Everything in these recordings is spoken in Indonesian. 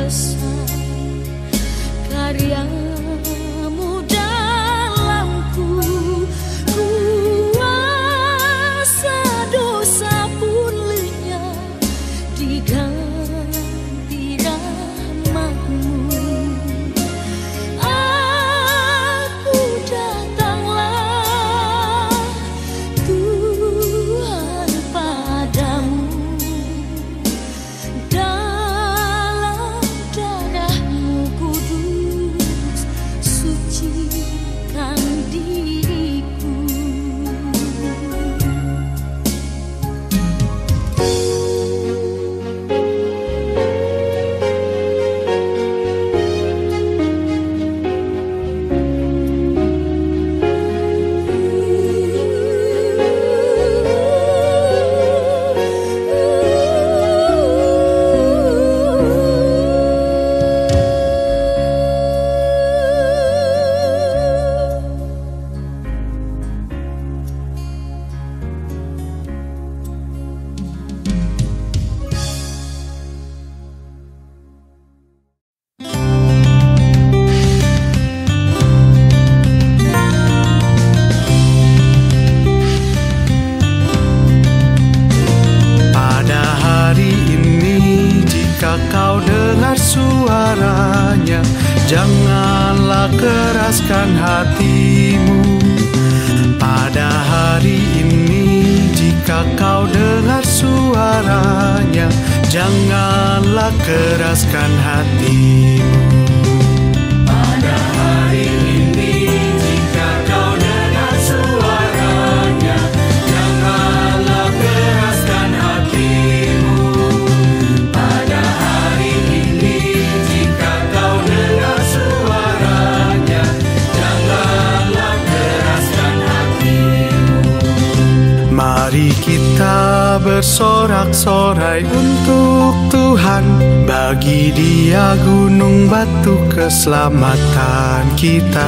besar karyamu dalamku, kuasa dosa pun lenyap diganti rahmat-Mu. Aku datanglah Tuhan padamu, dalam darah-Mu kudus sucikan diriku. Pada hari ini jika kau dengar suaranya, janganlah keraskan hatimu. Pada hari ini jika kau dengar suaranya, janganlah keraskan hatimu. Pada hari ini jika kau dengar suaranya, janganlah keraskan hatimu. Pada hari ini jika kau dengar suaranya, janganlah keraskan hatimu. Mari kita bersorak-sorai untuk Tuhan, bagi Dia gunung batu keselamatan kita.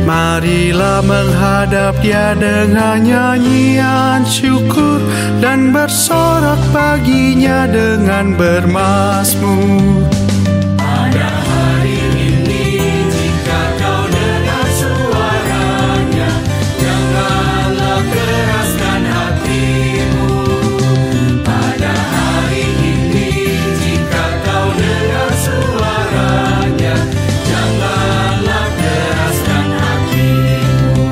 Marilah menghadap Dia dengan nyanyian syukur, dan bersorak baginya dengan bermazmur. Pada hari ini jika kau dengar suaranya, janganlah keraskan hatimu. Pada hari ini jika kau dengar suaranya, janganlah keraskan hatimu.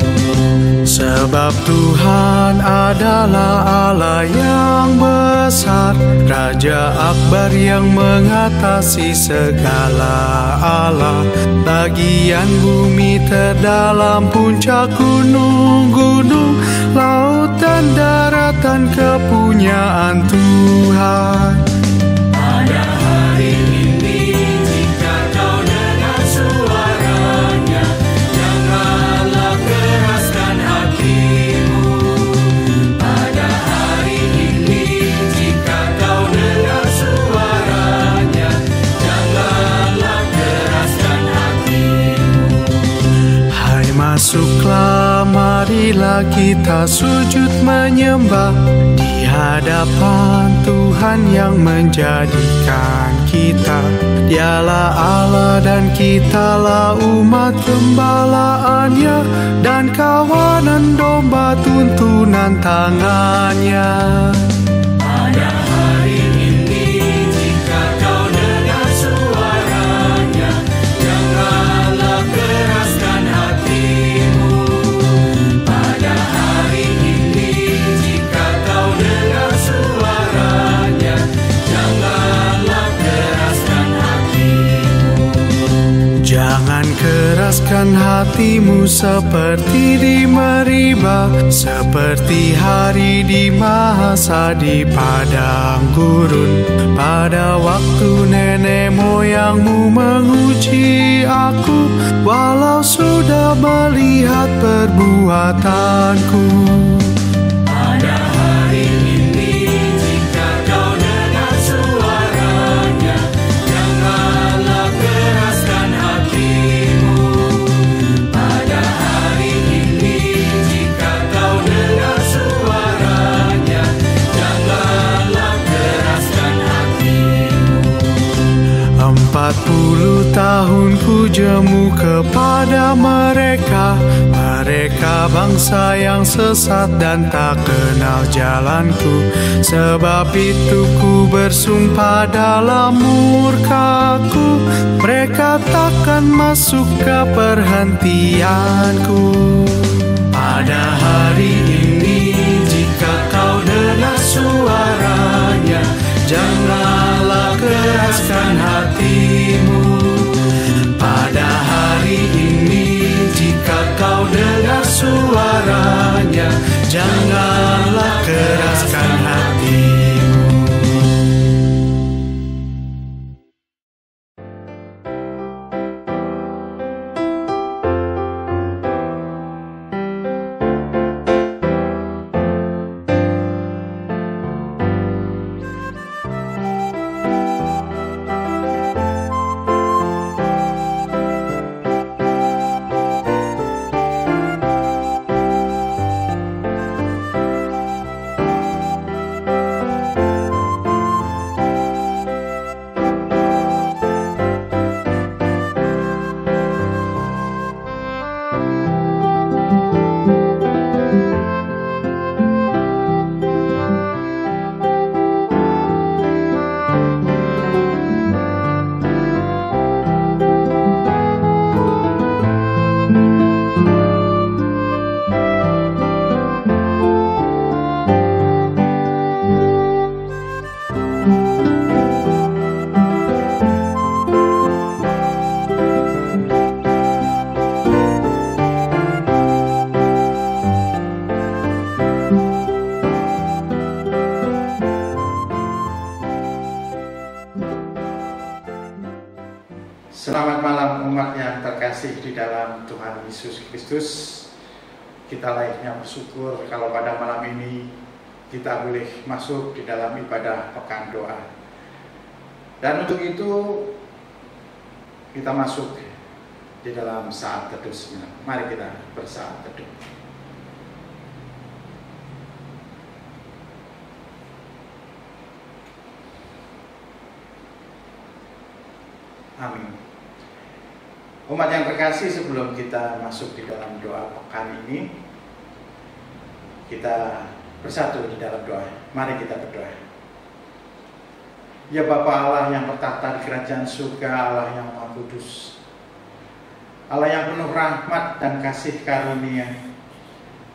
Sebab Tuhan adalah Allah yang besar, Raja Akbar yang mengatasi segala Allah. Bagian bumi terdalam, puncak gunung-gunung, laut dan daratan kepunyaan Tuhan. Pada hari ini jika kau dengar suaranya, janganlah keraskan hatimu. Pada hari ini jika kau dengar suaranya, janganlah keraskan hatimu. Hai masuklah, marilah kita sujud menyembah di hadapan Tuhan yang menjadikan kita. Dialah Allah dan kitalah umat gembalaannya, dan kawanan domba tuntunan tangannya. Pada hari ini jika kau dengar suaranya, janganlah keraskan hatimu. Pada hari ini jika kau dengar suaranya, janganlah keraskan hatimu. Jangan keraskan hatimu seperti di Meribah, seperti hari di masa di padang gurun. Pada waktu nenek moyangmu menguji aku, walau sudah melihat perbuatanku. Pada hari ini jika kau dengar suaranya, janganlah keraskan hatimu. Pada hari ini jika kau dengar suaranya, janganlah keraskan hatimu. 40 tahun ku jemu kepada mereka, mereka bangsa yang sesat dan tak kenal jalanku. Sebab itu ku bersumpah dalam murkaku, mereka takkan masuk ke perhentianku. Pada hari ini jika kau dengar suaranya, janganlah keraskan hatimu. Pada hari ini jika kau dengar suaranya, janganlah keraskan hatimu. Selamat malam umat yang terkasih di dalam Tuhan Yesus Kristus. Kita layaknya bersyukur kalau pada malam ini kita boleh masuk di dalam ibadah pekan doa. Dan untuk itu kita masuk di dalam saat teduh sejenak. Mari kita bersaat teduh. Amin. Umat yang terkasih, sebelum kita masuk di dalam doa pekan ini, kita bersatu di dalam doa. Mari kita berdoa. Ya Bapa Allah yang bertahta di kerajaan surga, Allah yang Maha Kudus, Allah yang penuh rahmat dan kasih karunia,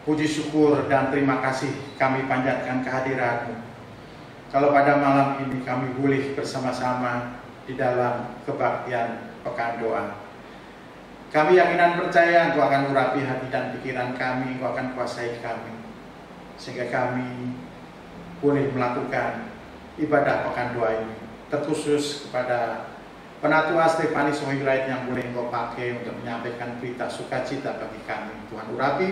puji syukur dan terima kasih kami panjatkan kehadiran-Mu. Kalau pada malam ini kami boleh bersama-sama di dalam kebaktian pekan doa, kami yakin dan percaya Engkau akan urapi hati dan pikiran kami, Engkau akan kuasai kami, sehingga kami boleh melakukan ibadah pekan doa ini, terkhusus kepada Penatua Stefanus Hoylite yang boleh Engkau pakai untuk menyampaikan berita sukacita bagi kami. Tuhan urapi,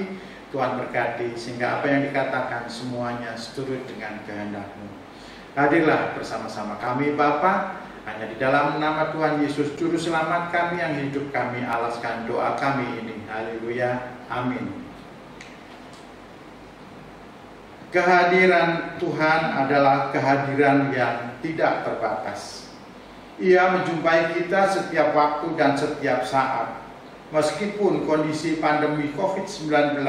Tuhan berkati, sehingga apa yang dikatakan semuanya seturut dengan kehendak-Mu. Hadirlah bersama-sama kami Bapa, hanya di dalam nama Tuhan Yesus Juru Selamat kami yang hidup, kami alaskan doa kami ini. Haleluya, amin. Kehadiran Tuhan adalah kehadiran yang tidak terbatas. Ia menjumpai kita setiap waktu dan setiap saat, meskipun kondisi pandemi COVID-19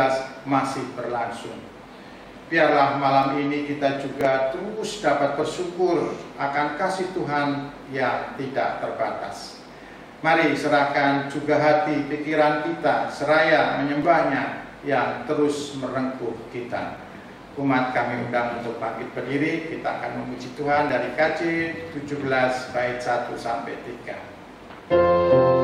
masih berlangsung. Biarlah malam ini kita juga terus dapat bersyukur akan kasih Tuhan yang tidak terbatas. Mari serahkan juga hati pikiran kita seraya menyembahnya yang terus merengkuh kita. Umat kami undang untuk bangkit berdiri, kita akan memuji Tuhan dari KJ 17 bait 1 sampai 3. Duduk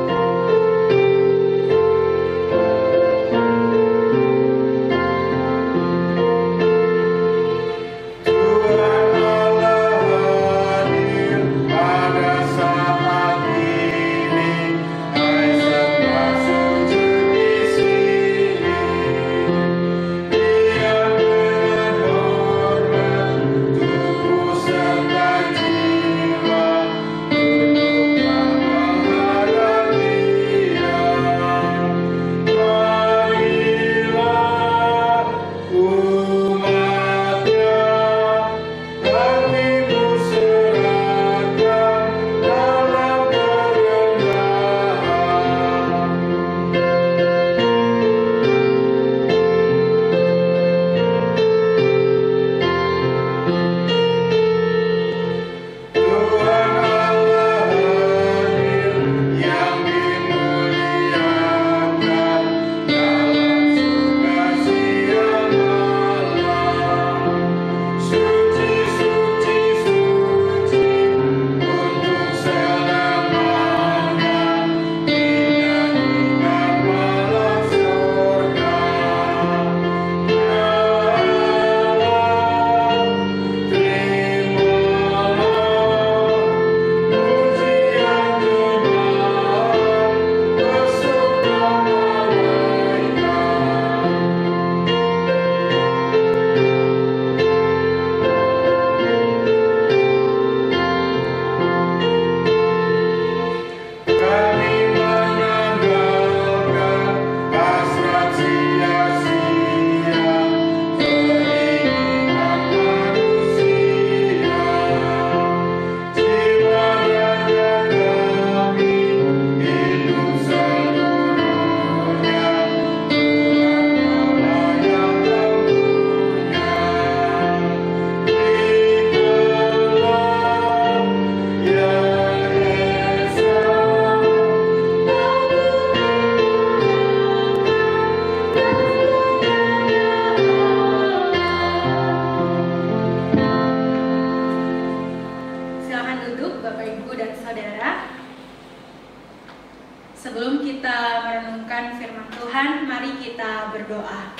Sebelum kita merenungkan firman Tuhan, mari kita berdoa.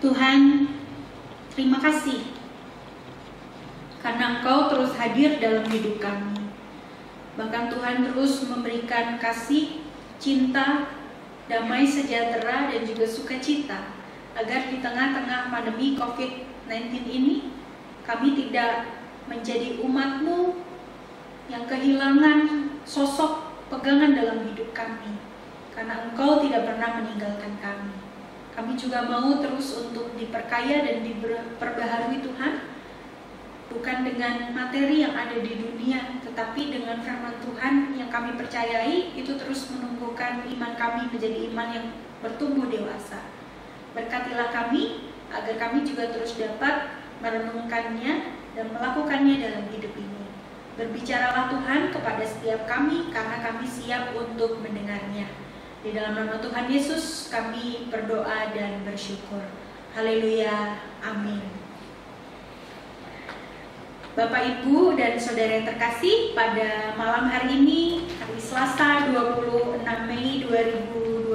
Tuhan, terima kasih karena Engkau terus hadir dalam hidup kami. Bahkan Tuhan terus memberikan kasih, cinta, damai sejahtera, dan juga sukacita, agar di tengah-tengah pandemi COVID-19 ini, kami tidak menjadi umat-Mu yang kehilangan sosok pegangan dalam hidup kami, karena Engkau tidak pernah meninggalkan kami. Kami juga mau terus untuk diperkaya dan diperbaharui Tuhan, bukan dengan materi yang ada di dunia, tetapi dengan firman Tuhan yang kami percayai, itu terus menumbuhkan iman kami menjadi iman yang bertumbuh dewasa. Berkatilah kami, agar kami juga terus dapat merenungkannya dan melakukannya dalam hidup ini. Berbicaralah Tuhan kepada setiap kami, karena kami siap untuk mendengarnya. Di dalam nama Tuhan Yesus kami berdoa dan bersyukur. Haleluya, amin. Bapak, Ibu, dan Saudara yang terkasih, pada malam hari ini, hari Selasa 26 Mei 2020,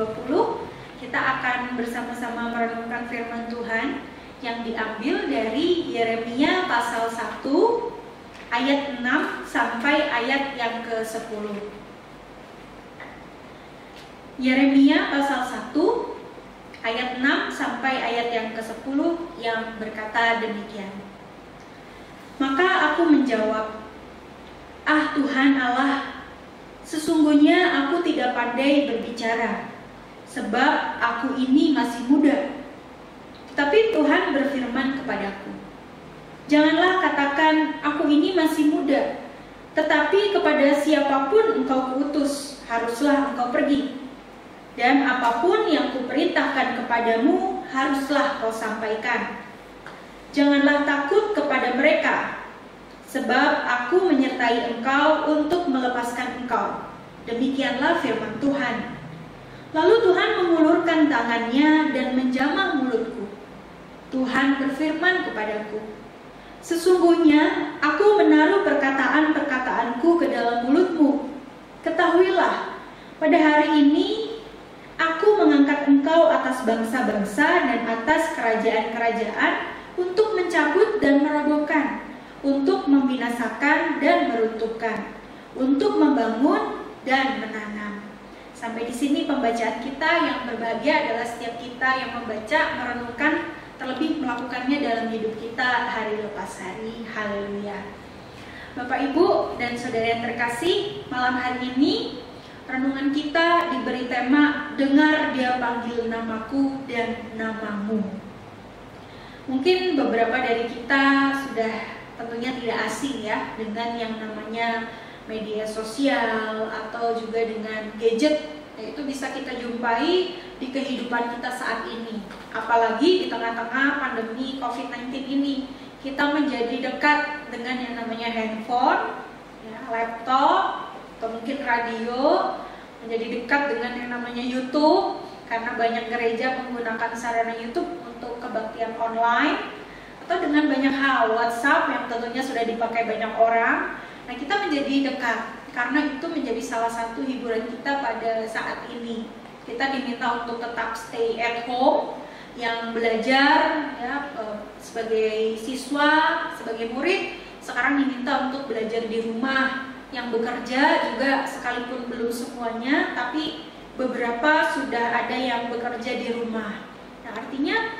kita akan bersama-sama merenungkan firman Tuhan yang diambil dari Yeremia pasal 1 ayat 6 sampai ayat yang ke-10. Yeremia pasal 1 ayat 6 sampai ayat yang ke-10 yang berkata demikian. Maka aku menjawab, "Ah Tuhan Allah, sesungguhnya aku tidak pandai berbicara, sebab aku ini masih muda." Tetapi Tuhan berfirman kepadaku, "Janganlah katakan, aku ini masih muda, tetapi kepada siapapun engkau kuutus, haruslah engkau pergi. Dan apapun yang kuperintahkan kepadamu, haruslah kau sampaikan. Janganlah takut kepada mereka, sebab aku menyertai engkau untuk melepaskan engkau." Demikianlah firman Tuhan. Lalu Tuhan mengulurkan tangannya dan menjamah mulutku. Tuhan berfirman kepadaku, "Sesungguhnya aku menaruh perkataan-perkataanku ke dalam mulutmu. Ketahuilah, pada hari ini aku mengangkat engkau atas bangsa-bangsa dan atas kerajaan-kerajaan untuk mencabut dan merobohkan, untuk membinasakan dan meruntuhkan, untuk membangun dan menanam." Sampai di sini pembacaan kita. Yang berbahagia adalah setiap kita yang membaca, merenungkan, terlebih melakukannya dalam hidup kita hari lepas hari. Haleluya. Bapak, Ibu, dan Saudara yang terkasih, malam hari ini renungan kita diberi tema "Dengar Dia Panggil Namaku dan Namamu". Mungkin beberapa dari kita sudah tentunya tidak asing ya dengan yang namanya media sosial atau juga dengan gadget. Itu bisa kita jumpai di kehidupan kita saat ini. Apalagi di tengah-tengah pandemi COVID-19 ini, kita menjadi dekat dengan yang namanya handphone, ya, laptop, atau mungkin radio, menjadi dekat dengan yang namanya YouTube, karena banyak gereja menggunakan sarana YouTube untuk kebaktian online, atau dengan banyak hal, WhatsApp yang tentunya sudah dipakai banyak orang. Nah, kita menjadi dekat karena itu menjadi salah satu hiburan kita pada saat ini. Kita diminta untuk tetap stay at home, yang belajar ya, sebagai siswa, sebagai murid, sekarang diminta untuk belajar di rumah. Yang bekerja juga sekalipun belum semuanya, tapi beberapa sudah ada yang bekerja di rumah. Nah, artinya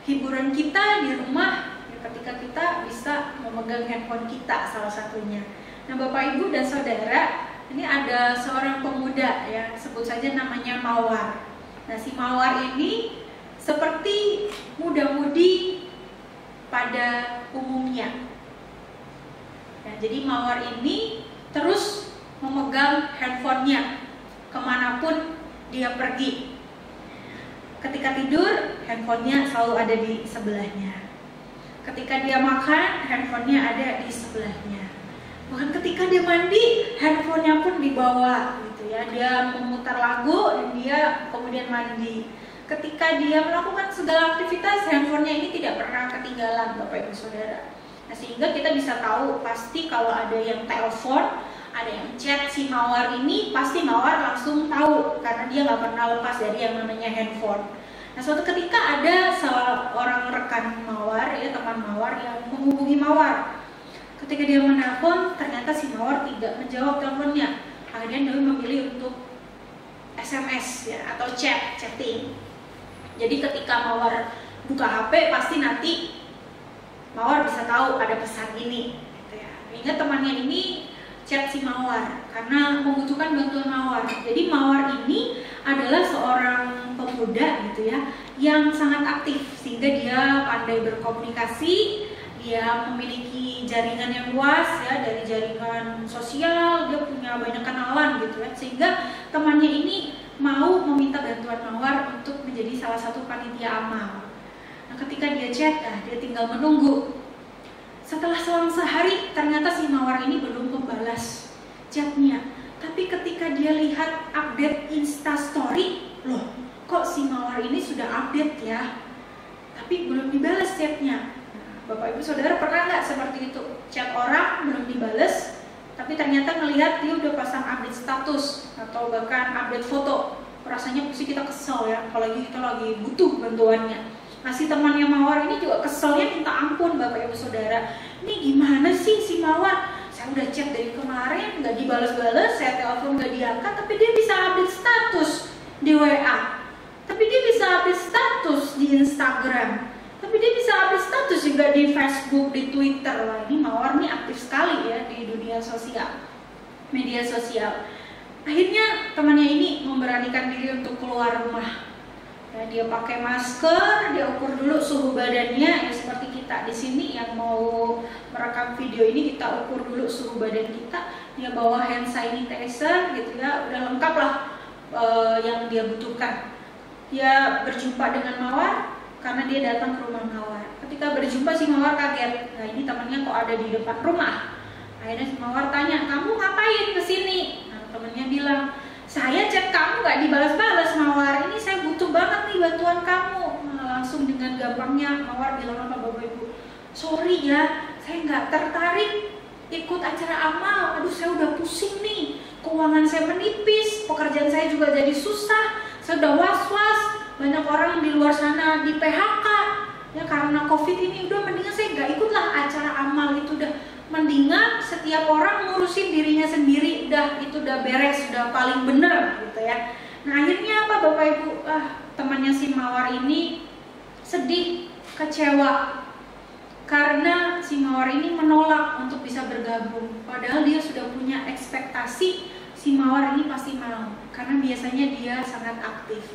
hiburan kita di rumah ya, ketika kita bisa memegang handphone kita salah satunya. Nah, Bapak, Ibu, dan Saudara, ini ada seorang pemuda ya, sebut saja namanya Mawar. Nah, si Mawar ini seperti muda-mudi pada umumnya. Nah, jadi Mawar ini terus memegang handphonenya kemanapun dia pergi. Ketika tidur, handphonenya selalu ada di sebelahnya. Ketika dia makan, handphonenya ada di sebelahnya. Bahkan ketika dia mandi, handphonenya pun dibawa gitu ya. Dia memutar lagu dan dia kemudian mandi. Ketika dia melakukan segala aktivitas, handphonenya ini tidak pernah ketinggalan, Bapak Ibu Saudara. Nah, sehingga kita bisa tahu pasti kalau ada yang telepon, ada ada yang chat si Mawar ini, pasti Mawar langsung tahu karena dia nggak pernah lepas dari yang namanya handphone. Nah, suatu ketika ada seorang rekan Mawar, ya teman Mawar yang menghubungi Mawar. Ketika dia menelpon, ternyata si Mawar tidak menjawab teleponnya. Akhirnya dia memilih untuk SMS ya, atau chatting. Jadi ketika Mawar buka HP, pasti nanti Mawar bisa tahu ada pesan ini. Gitu ya. Ingat temannya ini chat si Mawar karena membutuhkan bantuan Mawar. Jadi Mawar ini adalah seorang pemuda gitu ya, yang sangat aktif sehingga dia pandai berkomunikasi, dia memiliki jaringan yang luas ya, dari jaringan sosial dia punya banyak kenalan gitu ya, sehingga temannya ini mau meminta bantuan Mawar untuk menjadi salah satu panitia amal. Nah, ketika dia chat, dia tinggal menunggu. Setelah selang sehari, ternyata si Mawar ini belum membalas chatnya. Tapi ketika dia lihat update Instastory, loh, kok si Mawar ini sudah update ya, tapi belum dibalas chatnya. Bapak Ibu Saudara pernah nggak seperti itu? Chat orang belum dibales, tapi ternyata ngelihat dia udah pasang update status atau bahkan update foto. Rasanya pasti kita kesel ya, apalagi kita lagi butuh bantuannya. Nah, si temannya Mawar ini juga keselnya minta ampun, Bapak Ibu Saudara. Ini gimana sih si Mawar? Saya udah chat dari kemarin, nggak dibales-bales, saya telepon nggak diangkat, tapi dia bisa update status di WA, tapi dia bisa update status di Instagram, tapi dia bisa update status juga di Facebook, di Twitter. Wah, ini Mawar nih aktif sekali ya di dunia sosial, media sosial. Akhirnya temannya ini memberanikan diri untuk keluar rumah. Ya, dia pakai masker, dia ukur dulu suhu badannya ya, seperti kita di sini yang mau merekam video ini, kita ukur dulu suhu badan kita. Dia bawa hand sanitizer gitu ya, udah lengkap lah yang dia butuhkan. Dia berjumpa dengan Mawar karena dia datang ke rumah Mawar. Ketika berjumpa si Mawar kaget, nah ini temannya kok ada di depan rumah. Akhirnya si Mawar tanya, kamu ngapain kesini? Nah, temannya bilang, saya chat kamu gak dibalas-balas Mawar, ini saya butuh banget nih bantuan kamu. Nah, langsung dengan gampangnya Mawar bilang apa Bapak Ibu, sorry ya, saya gak tertarik ikut acara amal. Aduh, saya udah pusing nih, keuangan saya menipis, pekerjaan saya juga jadi susah, saya udah was-was, banyak orang di luar sana di PHK ya karena COVID ini. Udah mendingan saya gak ikutlah acara amal itu, udah mendingan setiap orang ngurusin dirinya sendiri, itu udah beres, udah paling bener gitu ya. Nah, akhirnya apa Bapak Ibu, temannya si Mawar ini sedih, kecewa karena si Mawar ini menolak untuk bisa bergabung, padahal dia sudah punya ekspektasi si Mawar ini pasti mau karena biasanya dia sangat aktif.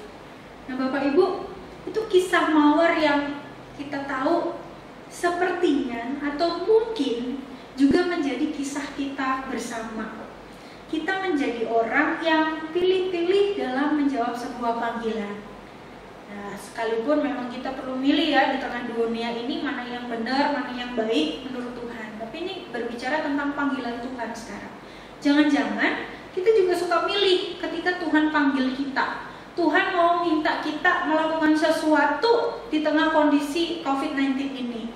Nah, Bapak Ibu, itu kisah Mawar yang kita tahu sepertinya atau mungkin juga menjadi kisah kita bersama. Kita menjadi orang yang pilih-pilih dalam menjawab sebuah panggilan. Nah, sekalipun memang kita perlu milih ya di tengah dunia ini mana yang benar, mana yang baik menurut Tuhan. Tapi ini berbicara tentang panggilan Tuhan sekarang. Jangan-jangan kita juga suka milih ketika Tuhan panggil kita. Tuhan mau minta kita melakukan sesuatu di tengah kondisi COVID-19 ini.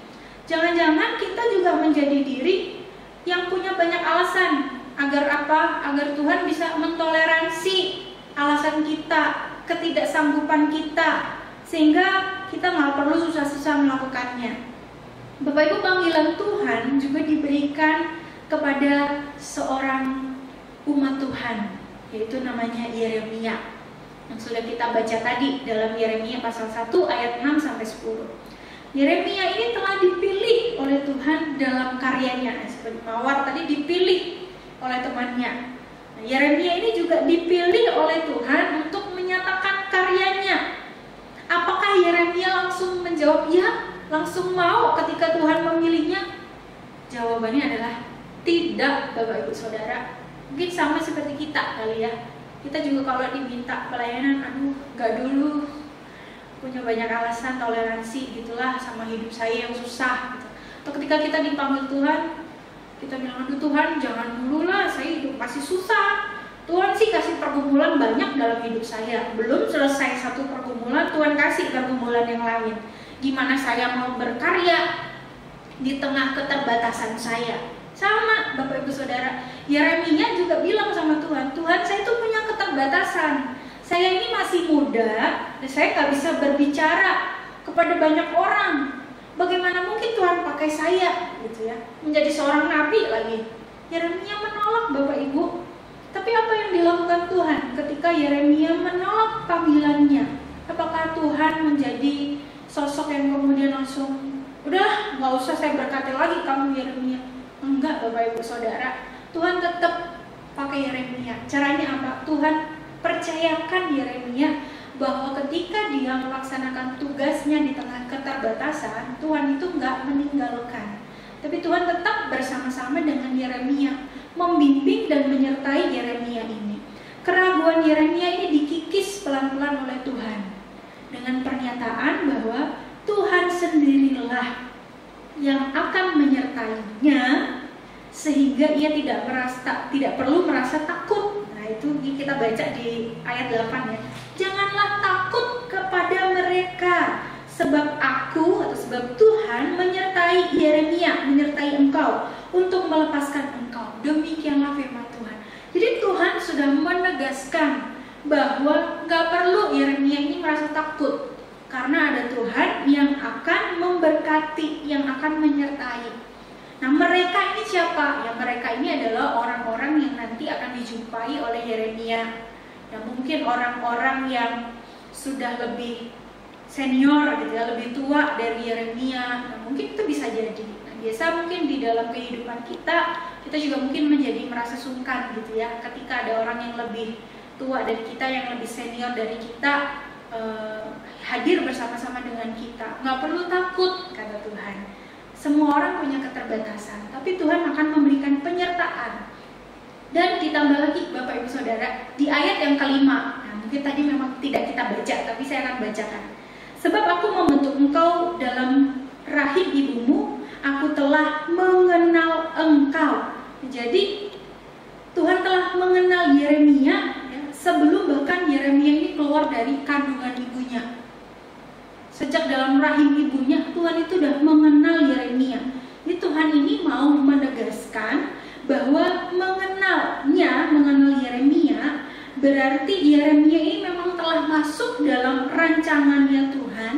Jangan-jangan kita juga menjadi diri yang punya banyak alasan. Agar apa? Agar Tuhan bisa mentoleransi alasan kita, ketidaksanggupan kita, sehingga kita nggak perlu susah-susah melakukannya. Bapak Ibu, panggilan Tuhan juga diberikan kepada seorang umat Tuhan, yaitu namanya Yeremia, yang sudah kita baca tadi dalam Yeremia pasal 1 ayat 6-10. Yeremia ini telah dipilih oleh Tuhan dalam karyanya, seperti Mawar tadi dipilih oleh temannya. Nah, Yeremia ini juga dipilih oleh Tuhan untuk menyatakan karyanya. Apakah Yeremia langsung menjawab ya, langsung mau ketika Tuhan memilihnya? Jawabannya adalah tidak, Bapak Ibu Saudara. Mungkin sama seperti kita kali ya. Kita juga kalau diminta pelayanan, aduh gak dulu, punya banyak alasan, toleransi gitulah sama hidup saya yang susah gitu. Atau ketika kita dipanggil Tuhan, kita bilang, aduh Tuhan jangan dulu lah, saya hidup masih susah. Tuhan sih kasih pergumulan banyak dalam hidup saya, belum selesai satu pergumulan Tuhan kasih pergumulan yang lain. Gimana saya mau berkarya di tengah keterbatasan saya? Sama Bapak Ibu Saudara, Yeremia juga bilang sama Tuhan, Tuhan saya itu punya keterbatasan. Saya ini masih muda, dan saya nggak bisa berbicara kepada banyak orang. Bagaimana mungkin Tuhan pakai saya, gitu ya, menjadi seorang nabi lagi? Yeremia menolak Bapak Ibu. Tapi apa yang dilakukan Tuhan ketika Yeremia menolak panggilannya? Apakah Tuhan menjadi sosok yang kemudian langsung, udah nggak usah saya berkati lagi kamu Yeremia? Enggak Bapak Ibu Saudara, Tuhan tetap pakai Yeremia. Caranya apa? Tuhan percayakan Yeremia bahwa ketika dia melaksanakan tugasnya di tengah keterbatasan, Tuhan itu enggak meninggalkan. Tapi Tuhan tetap bersama-sama dengan Yeremia, membimbing dan menyertai Yeremia ini. Keraguan Yeremia ini dikikis pelan-pelan oleh Tuhan dengan pernyataan bahwa Tuhan sendirilah yang akan menyertainya sehingga ia tidak perlu merasa takut. Nah, itu kita baca di ayat 8 ya. Janganlah takut kepada mereka, sebab aku atau sebab Tuhan menyertai Yeremia, menyertai engkau untuk melepaskan engkau. Demikianlah firman Tuhan. Jadi Tuhan sudah menegaskan bahwa nggak perlu Yeremia ini merasa takut, karena ada Tuhan yang akan memberkati, yang akan menyertai. Nah, mereka ini siapa? Ya, mereka ini adalah orang-orang yang nanti akan dijumpai oleh Yeremia. Ya, mungkin orang-orang yang sudah lebih senior gitu ya, lebih tua dari Yeremia. Nah, mungkin itu bisa jadi. Nah, biasa mungkin di dalam kehidupan kita juga mungkin menjadi merasa sungkan gitu ya, ketika ada orang yang lebih tua dari kita, yang lebih senior dari kita, hadir bersama-sama dengan kita. Nggak perlu takut, kata Tuhan. Semua orang punya keterbatasan, tapi Tuhan akan memberikan penyertaan. Dan ditambah lagi Bapak Ibu Saudara, di ayat yang kelima, nah mungkin tadi memang tidak kita baca, tapi saya akan bacakan. Sebab aku membentuk engkau dalam rahim ibumu, aku telah mengenal engkau. Jadi Tuhan telah mengenal Yeremia ya, sebelum bahkan Yeremia ini keluar dari kandungan ibunya. Sejak dalam rahim ibunya, Tuhan itu sudah mengenal Yeremia. Jadi Tuhan ini mau menegaskan bahwa mengenal Yeremia berarti Yeremia ini memang telah masuk dalam rancangannya Tuhan,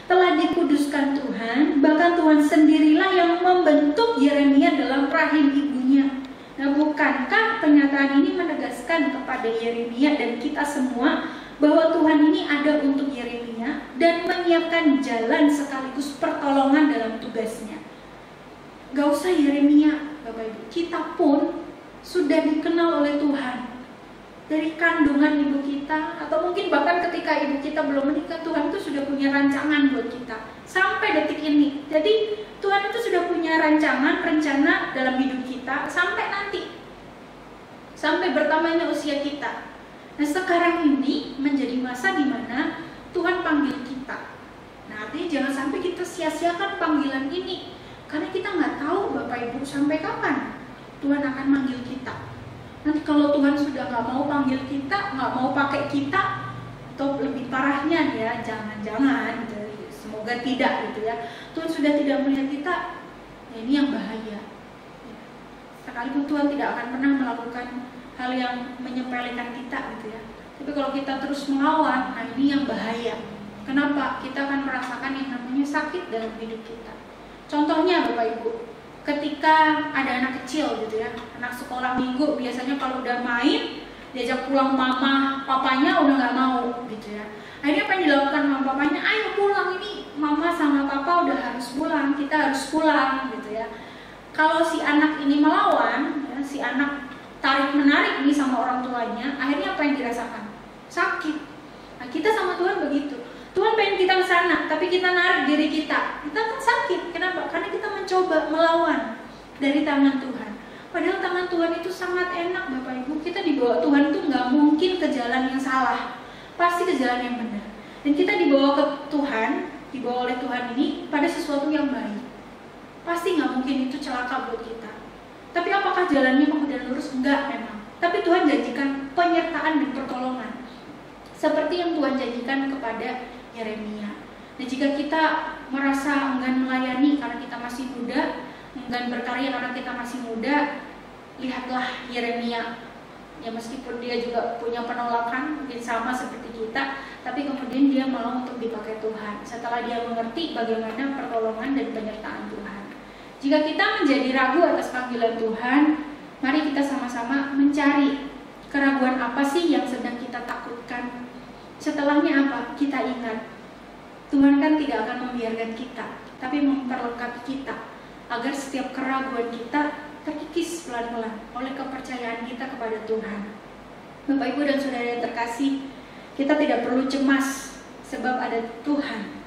telah dikuduskan Tuhan, bahkan Tuhan sendirilah yang membentuk Yeremia dalam rahim ibunya. Nah, bukankah pernyataan ini menegaskan kepada Yeremia dan kita semua bahwa Tuhan ini ada untuk Yeremia dan menyiapkan jalan sekaligus pertolongan dalam tugasnya? Gak usah Yeremia, Bapak Ibu, kita pun sudah dikenal oleh Tuhan dari kandungan ibu kita, atau mungkin bahkan ketika ibu kita belum menikah, Tuhan itu sudah punya rancangan buat kita sampai detik ini. Jadi Tuhan itu sudah punya rencana dalam hidup kita sampai nanti, sampai bertambahnya usia kita. Nah, sekarang ini menjadi masa di mana Tuhan panggil kita. Nah, artinya jangan sampai kita sia-siakan panggilan ini, karena kita nggak tahu Bapak Ibu sampai kapan Tuhan akan manggil kita. Nanti kalau Tuhan sudah nggak mau panggil kita, nggak mau pakai kita, atau lebih parahnya ya, jangan-jangan gitu, semoga tidak gitu ya, Tuhan sudah tidak melihat kita, ya ini yang bahaya. Sekalipun Tuhan tidak akan pernah melakukan hal yang menyepelekan kita gitu ya, tapi kalau kita terus melawan, nah ini yang bahaya. Kenapa? Kita akan merasakan yang namanya sakit dalam hidup kita. Contohnya Bapak Ibu, ketika ada anak kecil gitu ya, anak sekolah minggu, biasanya kalau udah main diajak pulang mama papanya udah nggak mau gitu ya. Akhirnya apa yang dilakukan mama papanya? Ayo pulang, ini mama sama papa udah harus pulang, kita harus pulang gitu ya. Kalau si anak ini melawan ya, si anak tarik menarik ini sama orang tuanya, akhirnya apa yang dirasakan? Sakit. Nah, kita sama Tuhan begitu. Tuhan pengen kita ke sana, tapi kita narik diri kita kan sakit. Kenapa? Karena kita mencoba melawan dari tangan Tuhan. Padahal tangan Tuhan itu sangat enak Bapak Ibu. Kita dibawa Tuhan itu nggak mungkin ke jalan yang salah, pasti ke jalan yang benar. Dan kita dibawa ke Tuhan, dibawa oleh Tuhan ini pada sesuatu yang baik. Pasti nggak mungkin itu celaka buat kita. Tapi apakah jalannya kemudian lurus? Enggak memang. Tapi Tuhan janjikan penyertaan dan pertolongan, seperti yang Tuhan janjikan kepada Yeremia. Dan jika kita merasa enggan melayani karena kita masih muda, enggan berkarya karena kita masih muda. Lihatlah Yeremia, ya meskipun dia juga punya penolakan mungkin sama seperti kita, tapi kemudian dia mau untuk dipakai Tuhan setelah dia mengerti bagaimana pertolongan dan penyertaan Tuhan. Jika kita menjadi ragu atas panggilan Tuhan, mari kita sama-sama mencari keraguan apa sih yang sedang kita takutkan. Setelahnya apa? Kita ingat, Tuhan kan tidak akan membiarkan kita, tapi memperlengkapi kita agar setiap keraguan kita terkikis pelan-pelan oleh kepercayaan kita kepada Tuhan. Bapak, Ibu, dan Saudara yang terkasih, kita tidak perlu cemas sebab ada Tuhan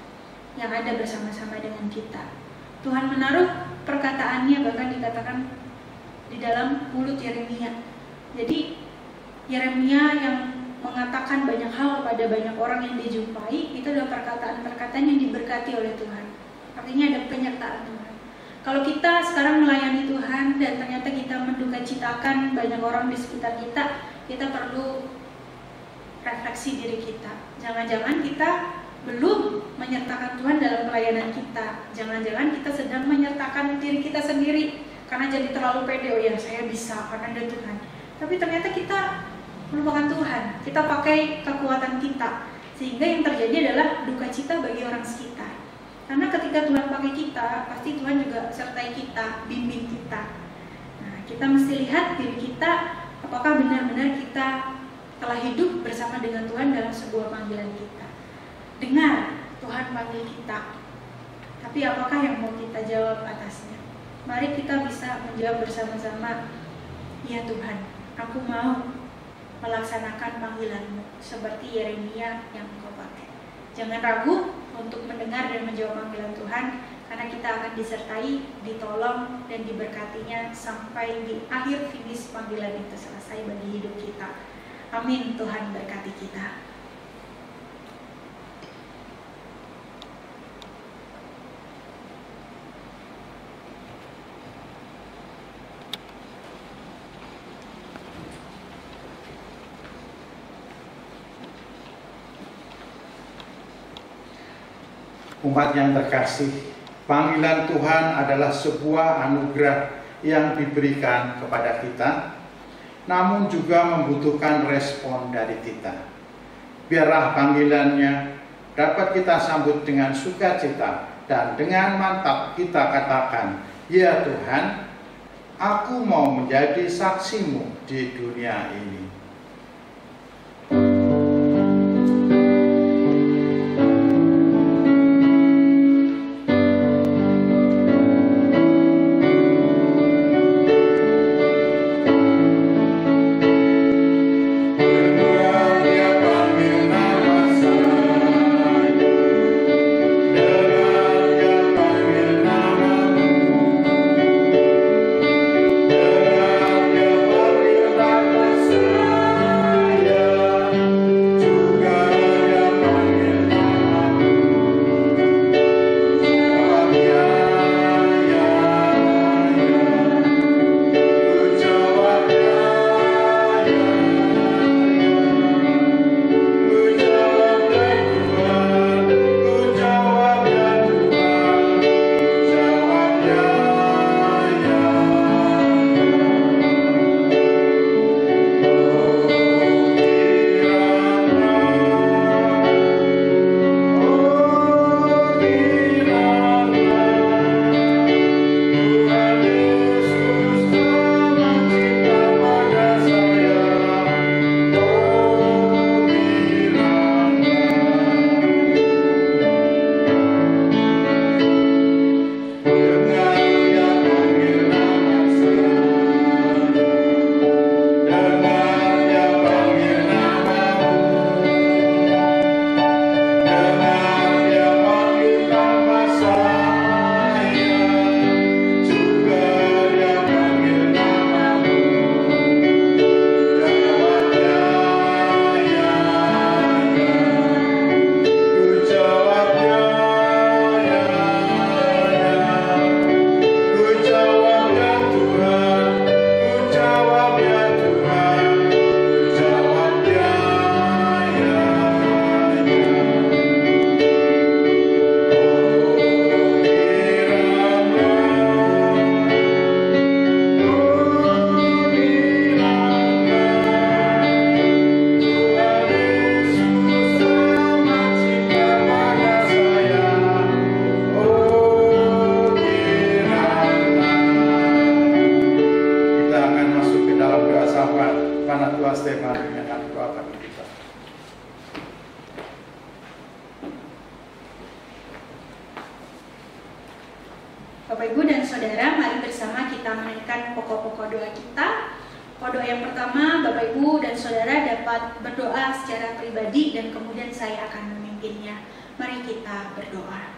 yang ada bersama-sama dengan kita. Tuhan menaruh perkataannya bahkan dikatakan di dalam mulut Yeremia. Jadi Yeremia yang mengatakan banyak hal pada banyak orang yang dijumpai, itu adalah perkataan-perkataan yang diberkati oleh Tuhan. Artinya ada penyertaan Tuhan. Kalau kita sekarang melayani Tuhan dan ternyata kita menduka citakan banyak orang di sekitar kita, kita perlu refleksi diri kita. Jangan-jangan kita belum menyertakan Tuhan dalam pelayanan kita. Jangan-jangan kita sedang menyertakan diri kita sendiri karena jadi terlalu pede, oh ya saya bisa karena ada Tuhan. Tapi ternyata kita melupakan Tuhan. Kita pakai kekuatan kita, sehingga yang terjadi adalah duka cita bagi orang sekitar. Karena ketika Tuhan pakai kita, pasti Tuhan juga sertai kita, bimbing kita. Nah, kita mesti lihat diri kita, apakah benar-benar kita telah hidup bersama dengan Tuhan dalam sebuah panggilan kita. Dengar Tuhan panggil kita, tapi apakah yang mau kita jawab atasnya? Mari kita bisa menjawab bersama-sama, ya Tuhan, aku mau melaksanakan panggilan-Mu seperti Yeremia yang Engkau pakai. Jangan ragu untuk mendengar dan menjawab panggilan Tuhan, karena kita akan disertai, ditolong, dan diberkatinya sampai di akhir finish panggilan itu selesai bagi hidup kita. Amin. Tuhan berkati kita. Umat yang terkasih, panggilan Tuhan adalah sebuah anugerah yang diberikan kepada kita, namun juga membutuhkan respon dari kita. Biarlah panggilannya dapat kita sambut dengan sukacita dan dengan mantap kita katakan, ya Tuhan, aku mau menjadi saksi-Mu di dunia ini. Dia panggil nama anak tua Stefani yang akan doakan kita. Bapak, Ibu, dan Saudara, mari bersama kita menaikkan pokok-pokok doa kita. Pokok doa yang pertama, Bapak, Ibu, dan Saudara dapat berdoa secara pribadi dan kemudian saya akan memimpinnya. Mari kita berdoa.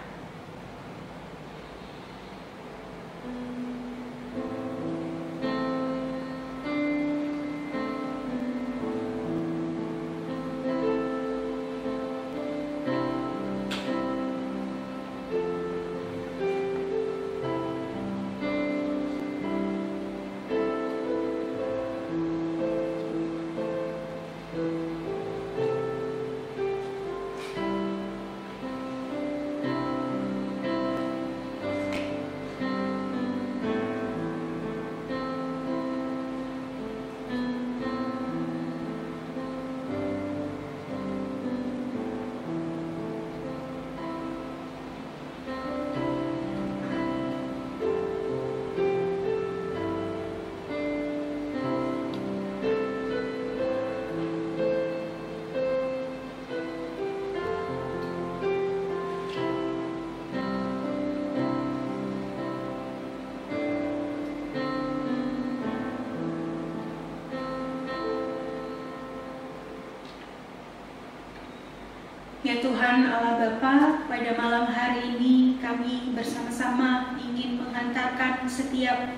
Ya Tuhan Allah Bapa, pada malam hari ini kami bersama-sama ingin mengantarkan setiap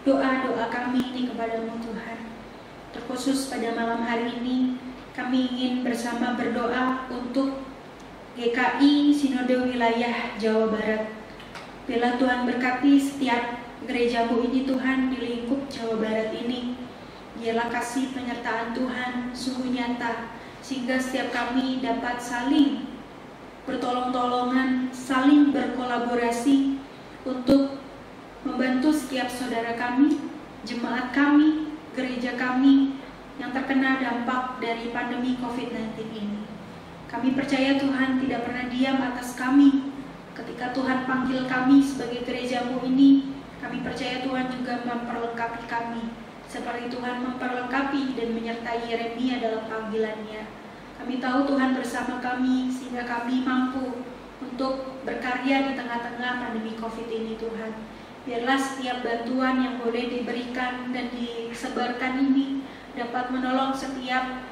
doa-doa kami ini kepada-Mu Tuhan. Terkhusus pada malam hari ini kami ingin bersama berdoa untuk GKI Sinode Wilayah Jawa Barat. Bila Tuhan berkati setiap gereja-Mu ini Tuhan di lingkup Jawa Barat ini. Biarlah kasih penyertaan Tuhan sungguh nyata, sehingga setiap kami dapat saling bertolong-tolongan, saling berkolaborasi untuk membantu setiap saudara kami, jemaat kami, gereja kami yang terkena dampak dari pandemi COVID-19 ini. Kami percaya Tuhan tidak pernah diam atas kami. Ketika Tuhan panggil kami sebagai gereja-Mu ini, kami percaya Tuhan juga memperlengkapi kami, seperti Tuhan memperlengkapi dan menyertai Yeremia dalam panggilannya. Kami tahu Tuhan bersama kami sehingga kami mampu untuk berkarya di tengah-tengah pandemi COVID ini Tuhan. Biarlah setiap bantuan yang boleh diberikan dan disebarkan ini dapat menolong setiap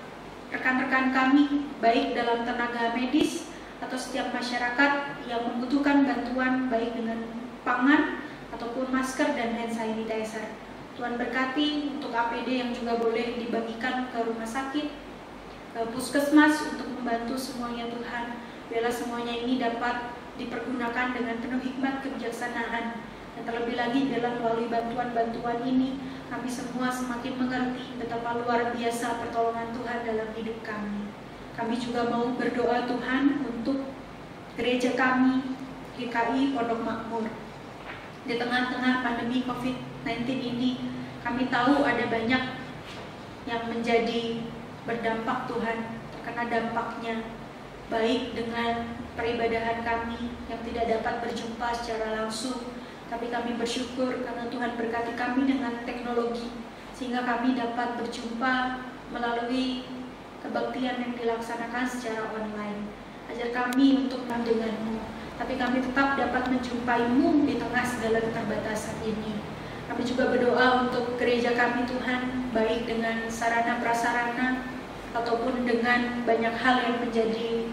rekan-rekan kami, baik dalam tenaga medis atau setiap masyarakat yang membutuhkan bantuan baik dengan pangan ataupun masker dan hand sanitizer. Tuhan berkati untuk APD yang juga boleh dibagikan ke rumah sakit, ke puskesmas untuk membantu semuanya Tuhan. Biarlah semuanya ini dapat dipergunakan dengan penuh hikmat kebijaksanaan. Dan terlebih lagi dalam melalui bantuan-bantuan ini, kami semua semakin mengerti betapa luar biasa pertolongan Tuhan dalam hidup kami. Kami juga mau berdoa Tuhan untuk gereja kami, GKI Pondok Makmur. Di tengah-tengah pandemi COVID-19 ini, kami tahu ada banyak yang menjadi berdampak Tuhan, terkena dampaknya, baik dengan peribadahan kami yang tidak dapat berjumpa secara langsung, tapi kami bersyukur karena Tuhan berkati kami dengan teknologi, sehingga kami dapat berjumpa melalui kebaktian yang dilaksanakan secara online. Ajar kami untuk mendengar-Mu, tapi kami tetap dapat menjumpai-Mu di tengah segala keterbatasan ini. Kami juga berdoa untuk gereja kami Tuhan, baik dengan sarana prasarana ataupun dengan banyak hal yang menjadi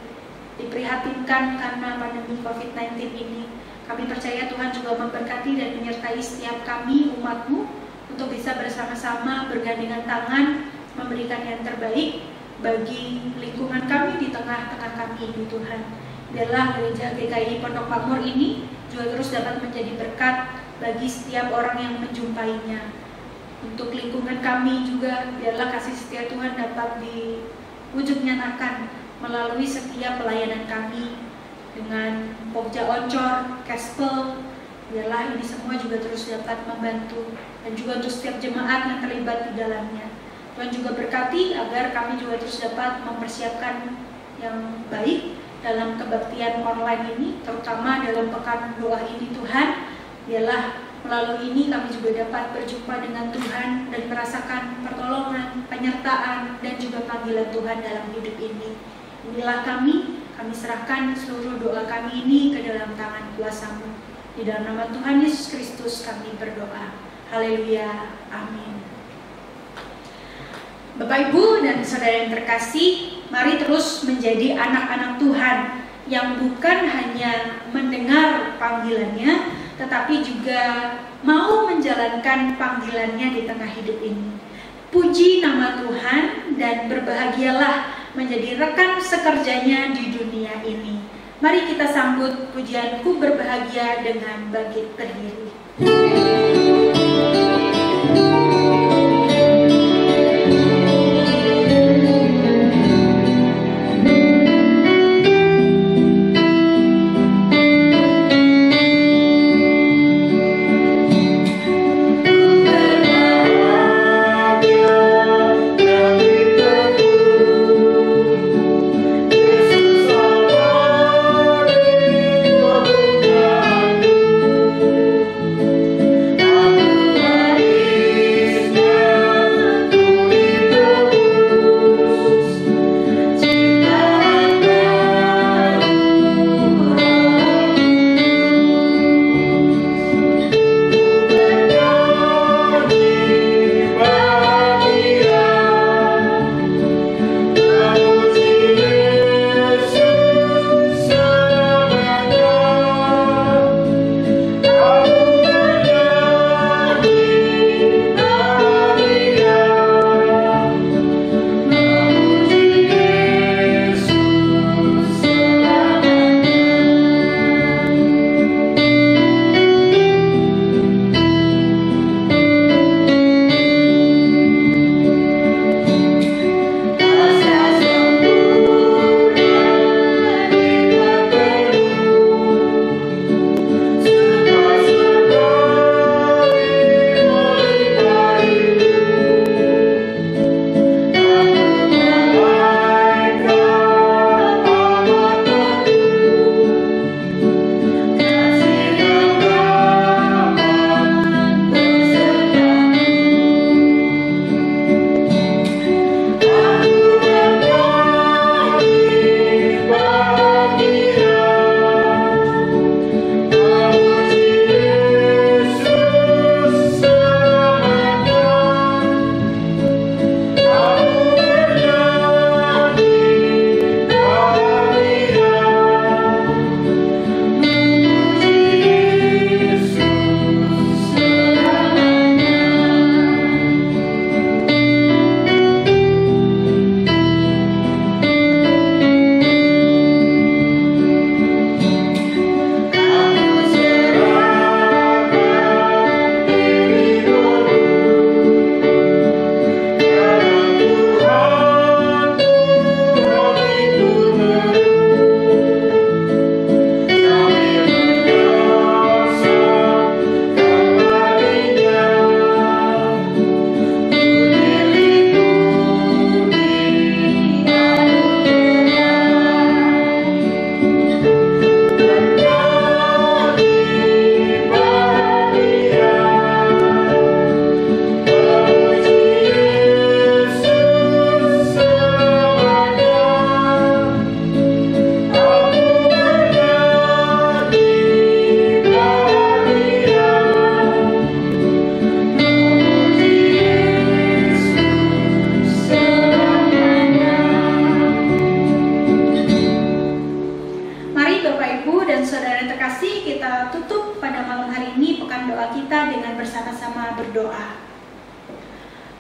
diprihatinkan karena pandemi COVID-19 ini. Kami percaya Tuhan juga memberkati dan menyertai setiap kami, umat-Mu, untuk bisa bersama-sama bergandengan tangan memberikan yang terbaik bagi lingkungan kami di tengah-tengah kami ini Tuhan. Biarlah gereja GKI Pondok Makmur ini juga terus dapat menjadi berkat bagi setiap orang yang menjumpainya. Untuk lingkungan kami juga, biarlah kasih setia Tuhan dapat diwujud nyatakan melalui setiap pelayanan kami dengan Pokja Oncor, Kespel. Biarlah ini semua juga terus dapat membantu, dan juga untuk setiap jemaat yang terlibat di dalamnya. Tuhan juga berkati agar kami juga terus dapat mempersiapkan yang baik dalam kebaktian online ini, terutama dalam pekan doa ini Tuhan. Biarlah melalui ini kami juga dapat berjumpa dengan Tuhan dan merasakan pertolongan, penyertaan, dan juga panggilan Tuhan dalam hidup ini. Inilah kami serahkan seluruh doa kami ini ke dalam tangan kuasa-Mu. Di dalam nama Tuhan Yesus Kristus kami berdoa. Haleluya. Amin. Bapak, Ibu, dan saudara yang terkasih, mari terus menjadi anak-anak Tuhan yang bukan hanya mendengar panggilannya, tetapi juga mau menjalankan panggilannya di tengah hidup ini. Puji nama Tuhan dan berbahagialah menjadi rekan sekerjanya di dunia ini. Mari kita sambut pujianku berbahagia dengan bangkit berdiri.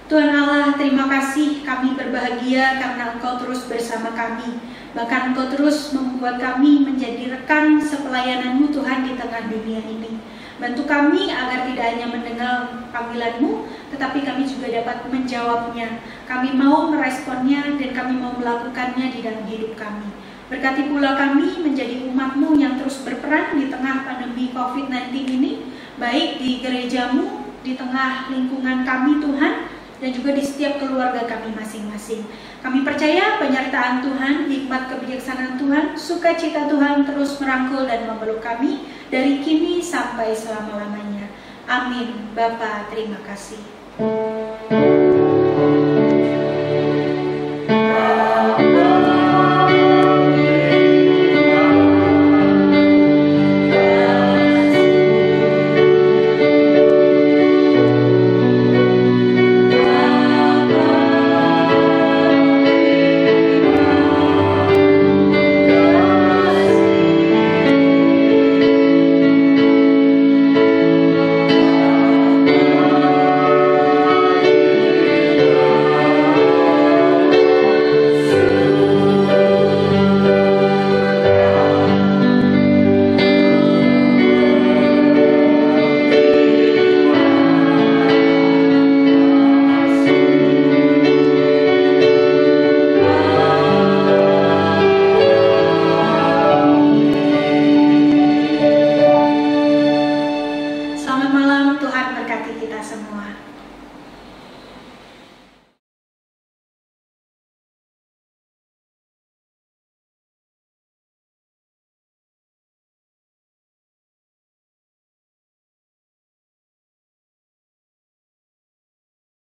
Tuhan Allah, terima kasih, kami berbahagia karena Engkau terus bersama kami. Bahkan Engkau terus membuat kami menjadi rekan sepelayanan-Mu Tuhan di tengah dunia ini. Bantu kami agar tidak hanya mendengar panggilan-Mu, tetapi kami juga dapat menjawabnya. Kami mau meresponnya dan kami mau melakukannya di dalam hidup kami. Berkati pula kami menjadi umat-Mu yang terus berperan di tengah pandemi COVID-19 ini, baik di gereja-Mu, di tengah lingkungan kami Tuhan, dan juga di setiap keluarga kami masing-masing. Kami percaya penyertaan Tuhan, hikmat kebijaksanaan Tuhan, sukacita Tuhan terus merangkul dan memeluk kami dari kini sampai selama-lamanya. Amin. Bapa, terima kasih.